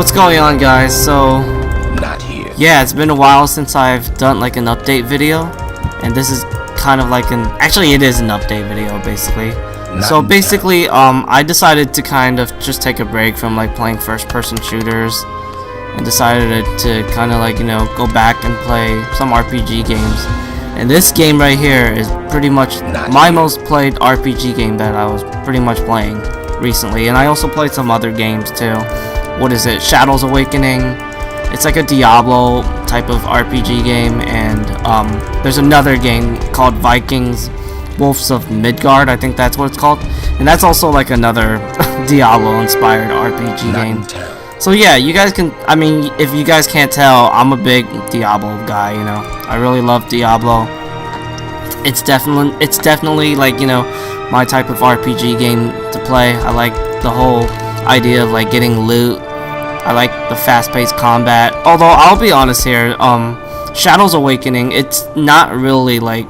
What's going on, guys? So, Not here. yeah, it's been a while since I've done like an update video, and this is kind of like actually it is an update video basically. So basically, I decided to kind of just take a break from like playing first-person shooters, and decided to kind of like, you know, go back and play some RPG games. And this game right here is pretty much my most played RPG game that I was pretty much playing recently. And I also played some other games too. What is it? Shadows Awakening. It's like a Diablo type of RPG game. And there's another game called Vikings Wolves of Midgard. I think that's what it's called. And that's also like another Diablo inspired RPG game. So yeah, you guys can, I mean, if you guys can't tell, I'm a big Diablo guy, you know. I really love Diablo. It's definitely like, you know, my type of RPG game to play. I like the whole idea of like getting loot. I like the fast-paced combat. Although I'll be honest here, Shadows Awakening, it's not really like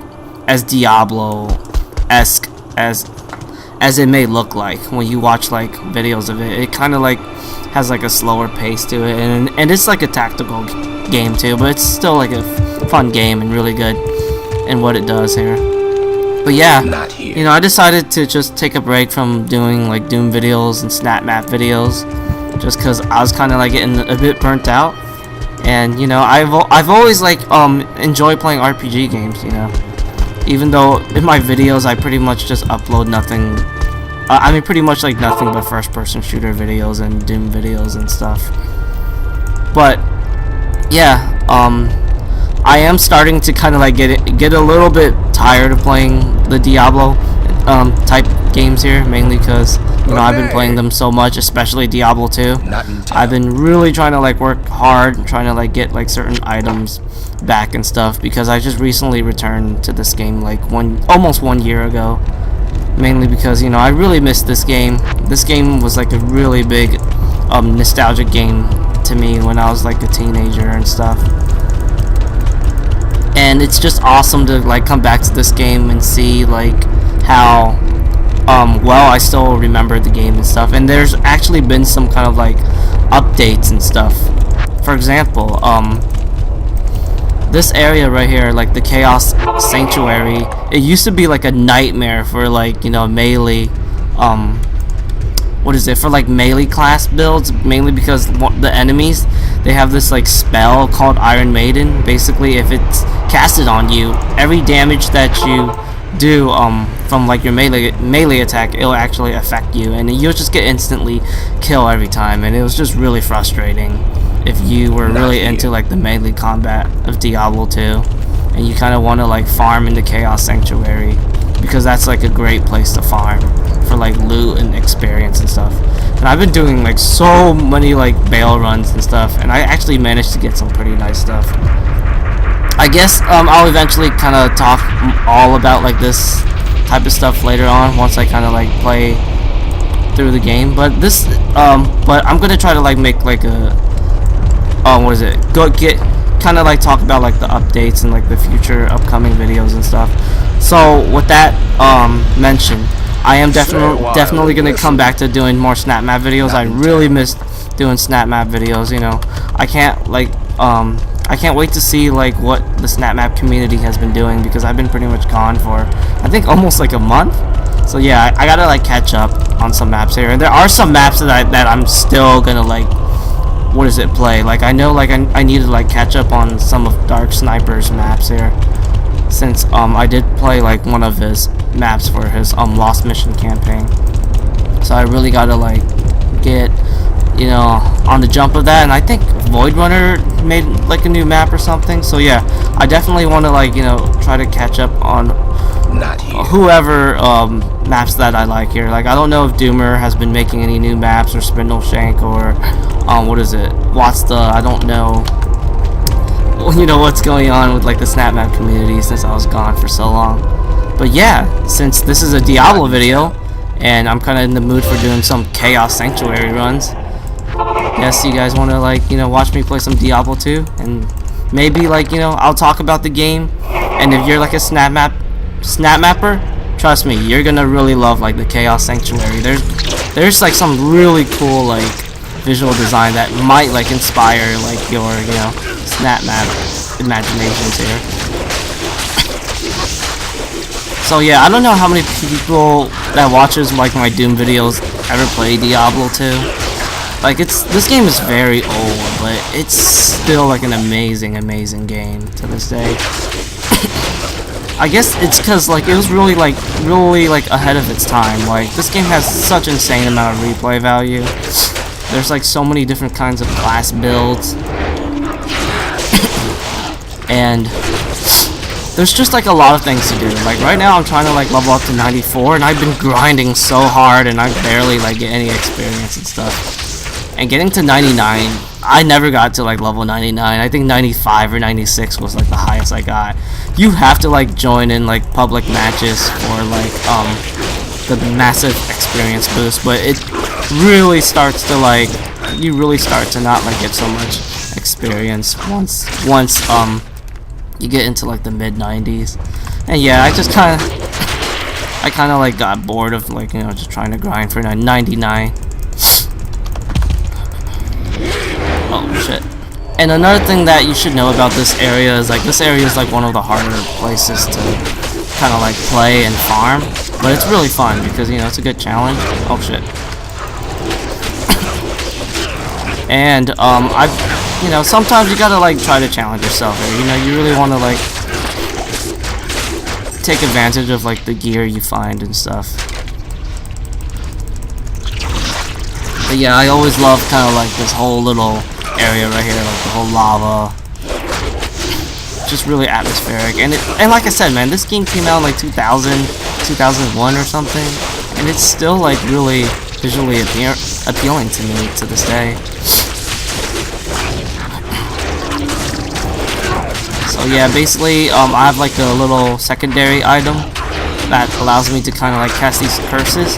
as Diablo-esque as it may look like when you watch like videos of it. It kind of like has like a slower pace to it, and it's like a tactical game too, but it's still like a fun game and really good in what it does here. But yeah, you know, I decided to just take a break from doing like Doom videos and snapmap videos, just because I was kind of like getting a bit burnt out. And you know, I've always like enjoyed playing RPG games, you know, even though in my videos I pretty much just upload nothing. I mean, pretty much like nothing but first-person shooter videos and Doom videos and stuff. But yeah, I am starting to kind of like get a little bit tired of playing the Diablo type games here, mainly because, you know, I've been playing them so much, especially Diablo 2. I've been really trying to like work hard, trying to like get like certain items back and stuff, because I just recently returned to this game like almost 1 year ago. Mainly because, you know, I really missed this game. This game was like a really big nostalgic game to me when I was like a teenager and stuff. And it's just awesome to like come back to this game and see like how well I still remember the game and stuff. And there's actually been some kind of like updates and stuff. For example, this area right here, like the Chaos Sanctuary, it used to be like a nightmare for like, you know, melee, what is it, for like melee class builds, mainly because the enemies, they have this like spell called Iron Maiden. Basically, if it's casted on you, every damage that you do from like your melee attack, it'll actually affect you, and you'll just get instantly killed every time. And it was just really frustrating if you were really into like the melee combat of Diablo 2, and you kind of want to like farm in the Chaos Sanctuary, because that's like a great place to farm for like loot and experience and stuff. And I've been doing like so many like bail runs and stuff, and I actually managed to get some pretty nice stuff. I guess I'll eventually kind of talk all about like this type of stuff later on, once I kind of like play through the game. But this but I'm gonna try to like make like a what is it? Kind of like talk about like the updates and like the future upcoming videos and stuff. So with that mentioned, I am definitely gonna come back to doing more snapmap videos. I really missed doing snapmap videos. You know, I can't wait to see like what the snapmap community has been doing, because I've been pretty much gone for I think almost like a month. So yeah, I gotta like catch up on some maps here, and there are some maps that I'm still gonna like, what is it, play. Like I know like I need to like catch up on some of Dark Sniper's maps here, since I did play like one of his maps for his Lost Mission campaign. So I really gotta like get, you know, on the jump of that. And I think Void Runner made like a new map or something. So yeah, I definitely want to like, you know, try to catch up on whoever maps that I like here. Like I don't know if Doomer has been making any new maps, or Spindleshank, or what is it, I don't know, you know, what's going on with like the snapmap community since I was gone for so long. But yeah, since this is a Diablo video and I'm kind of in the mood for doing some Chaos Sanctuary runs, yes, you guys want to like, you know, watch me play some Diablo 2, and maybe like, you know, I'll talk about the game. And if you're like a snapmapper, trust me, you're gonna really love like the Chaos Sanctuary. There's like some really cool like visual design that might like inspire like your, you know, snap map imaginations here. So yeah, I don't know how many people that watches like my Doom videos ever play Diablo 2. Like this game is very old, but it's still like an amazing game to this day. I guess it's because like it was really ahead of its time. Like this game has such insane amount of replay value. There's like so many different kinds of class builds. And there's just like a lot of things to do. Like right now I'm trying to like level up to 94 and I've been grinding so hard and I barely like get any experience and stuff. And getting to 99, I never got to like level 99. I think 95 or 96 was like the highest I got. You have to like join in like public matches for like the massive experience boost, but it really starts to like you really start to not like get so much experience once you get into like the mid 90s. And yeah, I kind of like got bored of like, you know, just trying to grind for 99. Oh shit. And another thing that you should know about this area is like this area is like one of the harder places to kind of like play and farm, but it's really fun because, you know, it's a good challenge. Oh shit. And you know, sometimes you gotta like try to challenge yourself here. You know, you really want to like take advantage of like the gear you find and stuff. But yeah, I always love kind of like this whole little area right here, like the whole lava. Just really atmospheric. And like I said, man, this game came out in like 2000, 2001 or something, and it's still like really visually appealing to me to this day. So yeah, basically I have like a little secondary item that allows me to kind of like cast these curses,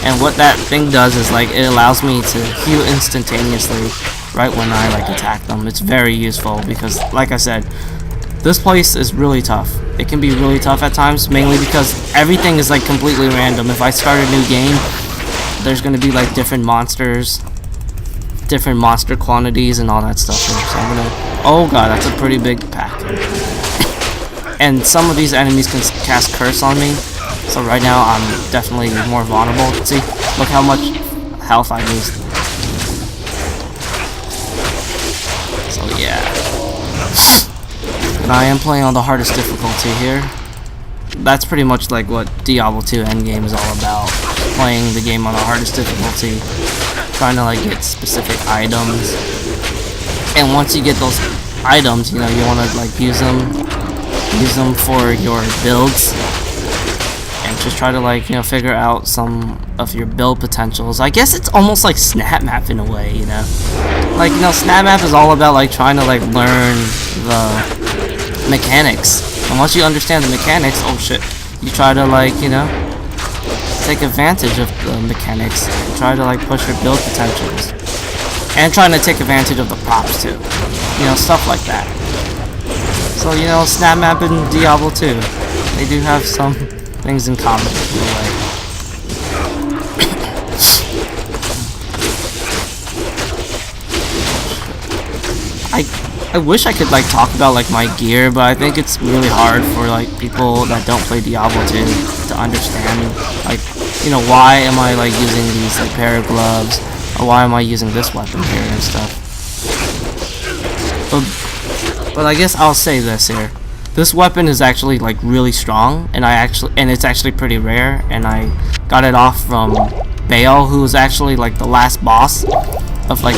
and what that thing does is like it allows me to heal instantaneously right when I like attack them. It's very useful because, like I said, this place is really tough. It can be really tough at times, mainly because everything is like completely random. If I start a new game, there's gonna be like different monsters, different monster quantities and all that stuff. So I'm gonna, oh god, that's a pretty big pack. And some of these enemies can cast curse on me, so right now I'm definitely more vulnerable. See, look how much health I lose. So yeah, and I am playing on the hardest difficulty here. That's pretty much like what Diablo 2 Endgame is all about. Playing the game on the hardest difficulty, trying to like get specific items. And once you get those items, you know, you want to like use them for your builds, and just try to like, you know, figure out some of your build potentials. I guess it's almost like snapmap in a way, you know. Like, you know, snapmap is all about like trying to like learn the mechanics, and once you understand the mechanics, oh shit, you try to like, you know, take advantage of the mechanics and try to like push your build potentials, and trying to take advantage of the props too, you know, stuff like that. So, you know, snapmap and Diablo 2, they do have some things in common in a way. I wish I could like talk about like my gear, but I think it's really hard for like people that don't play Diablo 2 to understand, like, you know, why am I like using these like pair of gloves, or why am I using this weapon here and stuff. But I guess I'll say this here. This weapon is actually like really strong, and it's actually pretty rare, and I got it off from Baal, who was actually like the last boss of like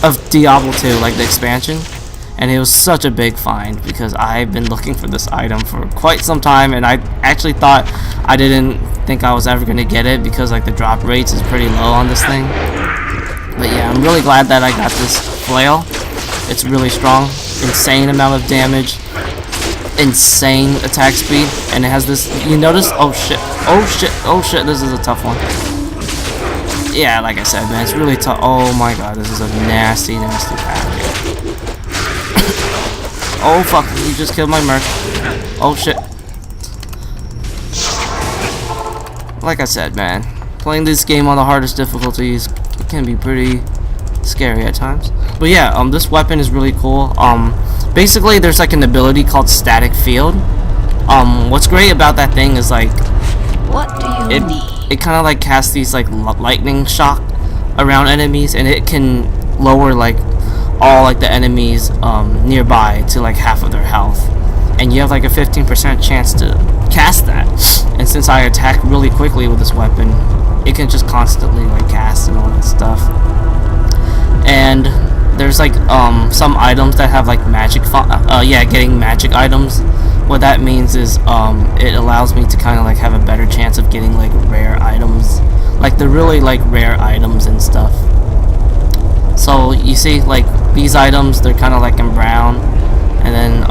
of Diablo 2, like the expansion. And it was such a big find because I've been looking for this item for quite some time, and I actually thought I didn't think I was ever gonna get it because like the drop rates is pretty low on this thing. But yeah, I'm really glad that I got this flail. It's really strong, insane amount of damage, insane attack speed, and it has this, you notice, oh shit, this is a tough one. Yeah, like I said, man, it's really tough. Oh my god, this is a nasty pack. Oh fuck, you just killed my merc. Oh shit. Like I said, man, playing this game on the hardest difficulties, it can be pretty scary at times. But yeah, this weapon is really cool. Basically there's like an ability called static field. What's great about that thing is like What do you need? it kind of like casts these like lightning shock around enemies, and it can lower like all like the enemies nearby to like half of their health, and you have like a 15% chance to cast that. And since I attack really quickly with this weapon, it can just constantly like cast and all that stuff. And there's like some items that have like magic getting magic items. What that means is it allows me to kind of like have a better chance of getting like rare items, like the really like rare items and stuff. So you see like these items, they're kind of like in brown, and then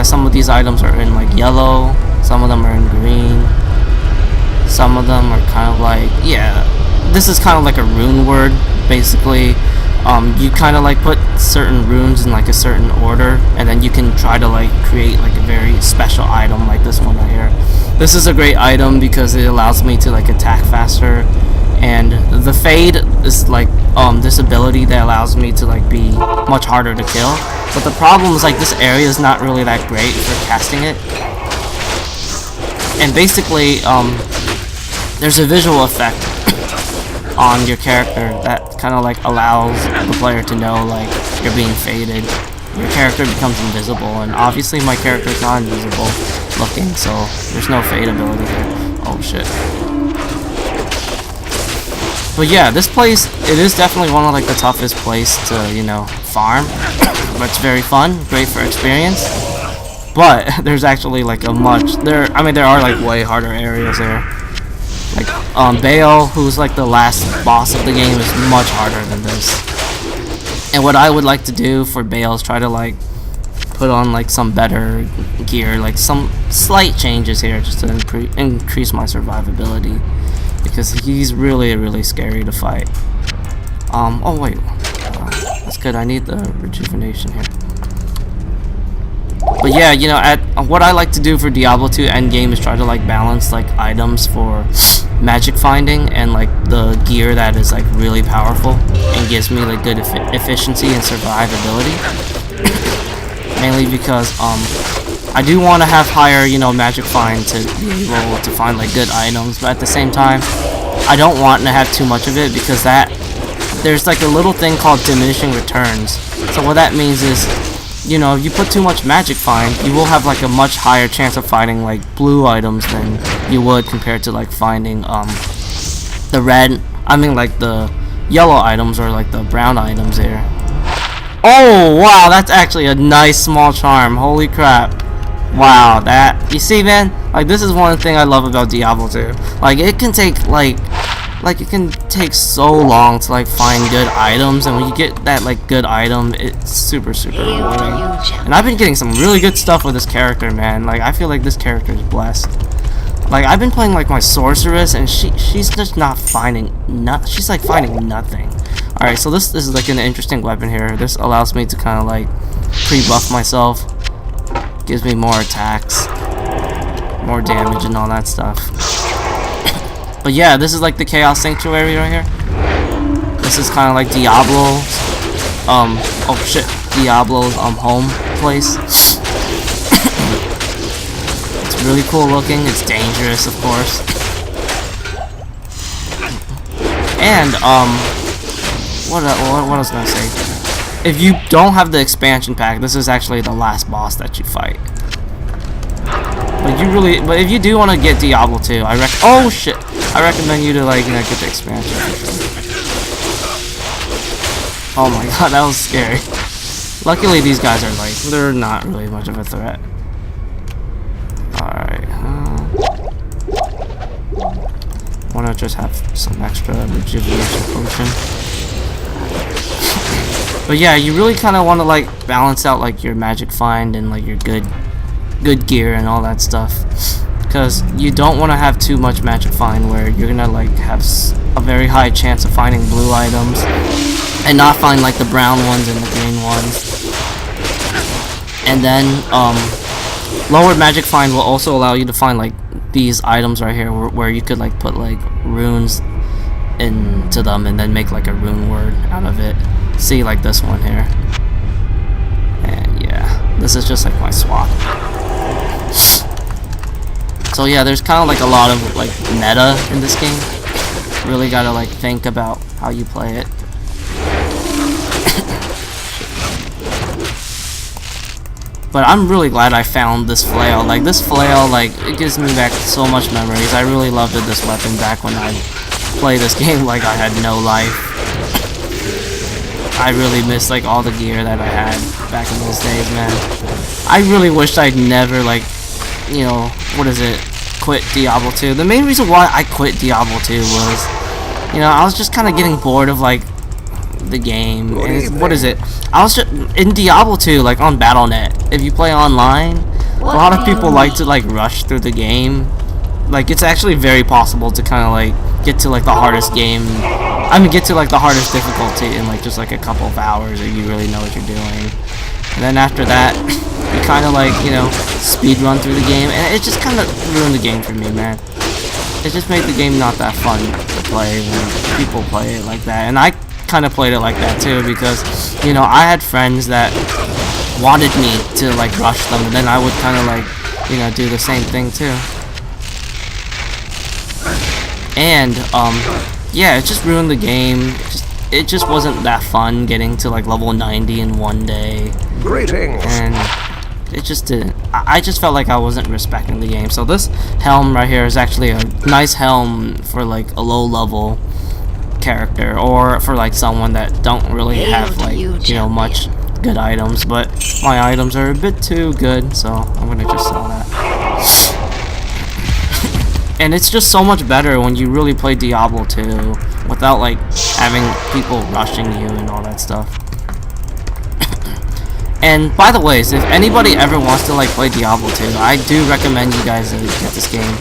some of these items are in like yellow, some of them are in green, some of them are kind of like, this is kind of like a rune word basically. You kind of like put certain runes in like a certain order, and then you can try to like create like a very special item like this one right here. This is a great item because it allows me to like attack faster, and the fade is like this ability that allows me to like be much harder to kill. But the problem is like this area is not really that great for casting it, and basically there's a visual effect on your character that kind of like allows the player to know like you're being faded. Your character becomes invisible, and obviously my character is not invisible looking, so there's no fade ability here. Oh shit. But yeah, this place, it is definitely one of like the toughest place to, you know, farm. But it's very fun, great for experience. But there's actually like there are like way harder areas there. Like Bale, who's like the last boss of the game, is much harder than this. And what I would like to do for Bale is try to like put on like some better gear, like some slight changes here just to increase my survivability, because he's really scary to fight. Oh wait, that's good. I need the rejuvenation here. But yeah, you know, what I like to do for Diablo 2 endgame is try to like balance like items for magic finding and like the gear that is like really powerful and gives me like good efficiency and survivability. Mainly because I do want to have higher, you know, magic find to be able to find like good items, but at the same time I don't want to have too much of it, because there's like a little thing called diminishing returns. So what that means is, you know, if you put too much magic find, you will have like a much higher chance of finding like blue items than you would compared to like finding like the yellow items or like the brown items here. Oh wow, that's actually a nice small charm. Holy crap. Wow, you see, man, like this is one thing I love about Diablo 2. Like it can take it can take so long to like find good items, and when you get that like good item, it's super rewarding. And I've been getting some really good stuff with this character, man. Like I feel like this character is blessed. Like I've been playing like my sorceress, and she's just not finding she's like finding nothing. Alright, so this is like an interesting weapon here. This allows me to kind of like pre-buff myself. Gives me more attacks, more damage, and all that stuff. But yeah, this is like the Chaos Sanctuary right here. This is kind of like Diablo's, Diablo's home place. It's really cool looking. It's dangerous, of course. And what was I gonna say? If you don't have the expansion pack, this is actually the last boss that you fight. But if you do want to get Diablo 2, I recommend you to like, you know, get the expansion. Oh my god, that was scary. Luckily these guys are like, they're not really much of a threat. Alright, wanna just have some extra rejuvenation potion. But yeah, you really kind of want to like balance out like your magic find and like your good gear and all that stuff, because you don't want to have too much magic find where you're gonna like have a very high chance of finding blue items and not find like the brown ones and the green ones. And then lower magic find will also allow you to find like these items right here where you could like put like runes into them and then make like a rune word out of it. See, like this one here. And yeah, this is just like my swap. So yeah, there's kind of like a lot of like meta in this game. Really gotta like think about how you play it. But I'm really glad I found this flail. Like this flail, like it gives me back so much memories. I really loved this weapon back when I played this game like I had no life. I really miss like all the gear that I had back in those days, man. I really wished I'd never like, you know, what is it, quit Diablo 2. The main reason why I quit Diablo 2 was, you know, I was just kind of getting bored of like the game. And what is it? I was just in Diablo 2, like on Battle.net. If you play online, a lot of people like to like rush through the game. Like it's actually very possible to kind of like get to like the hardest game. I mean, get to like the hardest difficulty in like just like a couple of hours if you really know what you're doing. And then after that, you kind of like, you know, speed run through the game, and it just kind of ruined the game for me, man. It just made the game not that fun to play when people play it like that. And I kind of played it like that too, because, you know, I had friends that wanted me to like rush them, and then I would kind of like, you know, do the same thing too. And yeah, it just ruined the game. It just wasn't that fun getting to like level 90 in one day. Greetings. And it just didn't. I just felt like I wasn't respecting the game. So this helm right here is actually a nice helm for like a low level character, or for like someone that don't really have like, you know, much good items. But my items are a bit too good, so I'm gonna just sell that. And it's just so much better when you really play Diablo 2 without like having people rushing you and all that stuff. And by the way, if anybody ever wants to like play Diablo 2, I do recommend you guys to get this game.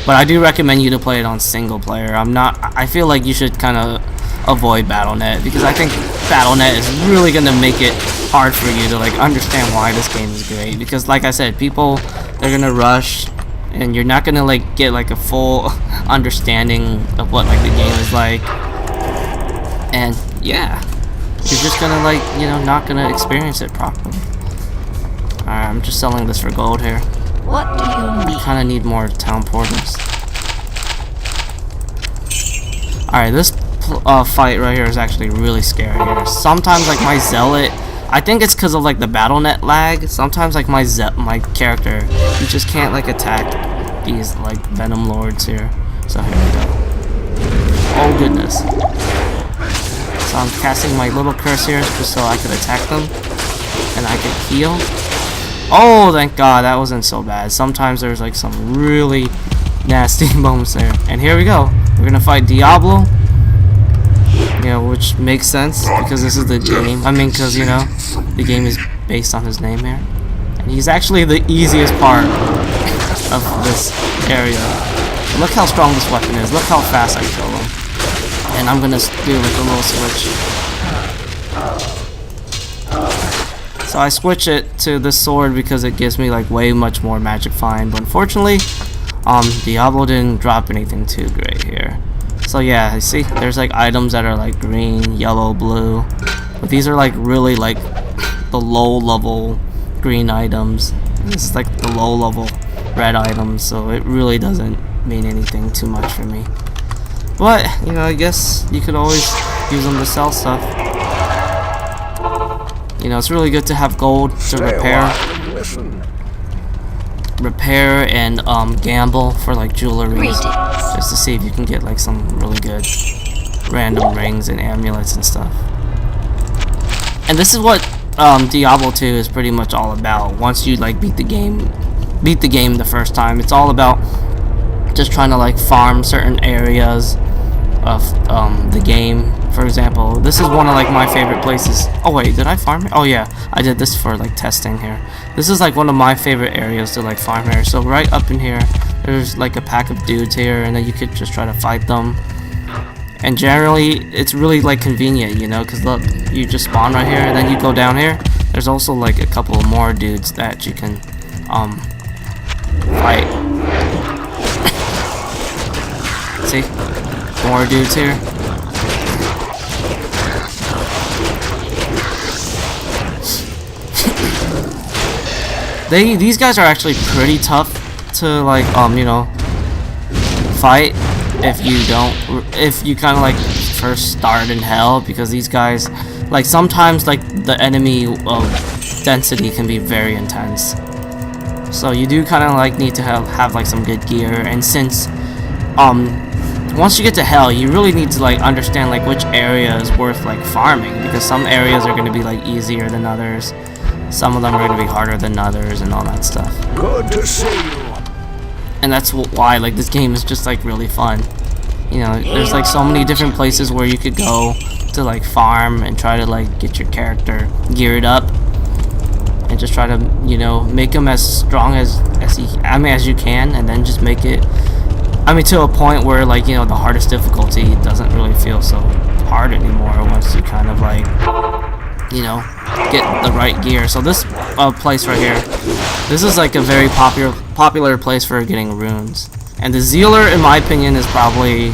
But I do recommend you to play it on single player. I feel like you should kind of avoid Battle.net, because I think Battle.net is really going to make it hard for you to like understand why this game is great. Because like I said, people, they're going to rush, and you're not gonna like get like a full understanding of what like the game is like, and yeah, you're just gonna like, you know, not gonna experience it properly. Alright, I'm just selling this for gold here. What do you need? I kinda need more town portals. Alright, this fight right here is actually really scary here. Sometimes like my zealot, I think it's because of like the Battle.net lag. Sometimes like my character, he just can't like attack these like venom lords here. So here we go. Oh goodness. So I'm casting my little curse here just so I could attack them and I could heal. Oh, thank God, that wasn't so bad. Sometimes there's like some really nasty moments there. And here we go. We're gonna fight Diablo. You know, which makes sense because this is the game. I mean, because, you know, the game is based on his name here. And he's actually the easiest part of this area. But look how strong this weapon is. Look how fast I kill him. And I'm gonna do like a little switch. So I switch it to this sword because it gives me like way much more magic find. But unfortunately, Diablo didn't drop anything too great here. So yeah, you see, there's like items that are like green, yellow, blue, but these are like really like the low level green items. And this is like the low level red items, so it really doesn't mean anything too much for me. But, you know, I guess you could always use them to sell stuff. You know, it's really good to have gold to repair and gamble for like jewelry, just to see if you can get like some really good random rings and amulets and stuff. And this is what Diablo 2 is pretty much all about. Once you like beat the game the first time, it's all about just trying to like farm certain areas of the game. For example, this is one of like my favorite places. Oh wait, did I farm it? Oh yeah, I did this for like testing here. This is like one of my favorite areas to like farm here. So right up in here, there's like a pack of dudes here, and then you could just try to fight them. And generally, it's really like convenient, you know, because look, you just spawn right here, and then you go down here. There's also like a couple more dudes that you can fight. See, more dudes here. these guys are actually pretty tough to like you know, fight if you kind of like first start in hell, because these guys, like, sometimes like the enemy density can be very intense. So you do kind of like need to have like some good gear, and since once you get to hell, you really need to like understand like which area is worth like farming, because some areas are going to be like easier than others, some of them are going to be harder than others, and all that stuff. Good to see you. And that's why like this game is just like really fun. You know, there's like so many different places where you could go to like farm and try to like get your character geared up, and just try to, you know, make him as strong as you can, and then just make it, to a point where, like, you know, the hardest difficulty doesn't really feel so hard anymore once you kind of like, you know, get the right gear. So this place right here, this is like a very popular place for getting runes, and the Zealer, in my opinion, is probably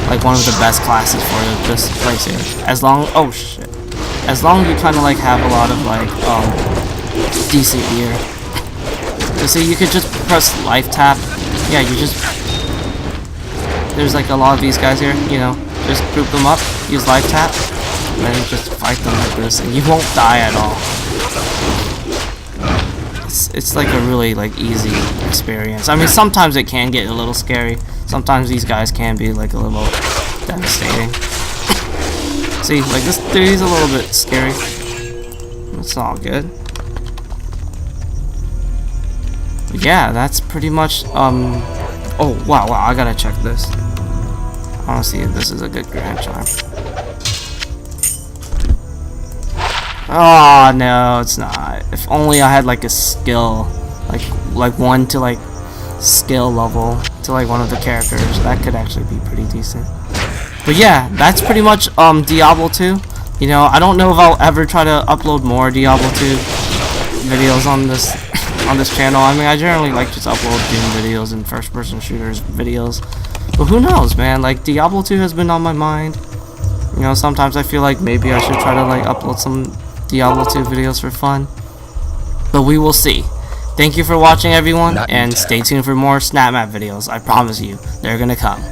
like one of the best classes for this place here. As long as you kind of like have a lot of like decent gear. So see, you could just press life tap. Yeah, you just, there's like a lot of these guys here, you know, just group them up, use life tap, and then just fight them like this, and you won't die at all. It's like a really like easy experience. I mean, sometimes it can get a little scary. Sometimes these guys can be like a little devastating. See, like this dude, he's a little bit scary. It's all good. But yeah, that's pretty much oh wow, I gotta check this. I wanna see if this is a good grand charm. Oh no, it's not. If only I had like a skill, like one to like skill level to like one of the characters, that could actually be pretty decent. But yeah, that's pretty much Diablo 2. You know, I don't know if I'll ever try to upload more Diablo 2 videos on this channel. I mean, I generally like just upload Doom videos and first-person shooters videos. But who knows, man? Like, Diablo 2 has been on my mind. You know, sometimes I feel like maybe I should try to like upload some Diablo 2 videos for fun. But we will see. Thank you for watching, everyone, and stay tuned for more snapmap videos. I promise you, they're gonna come.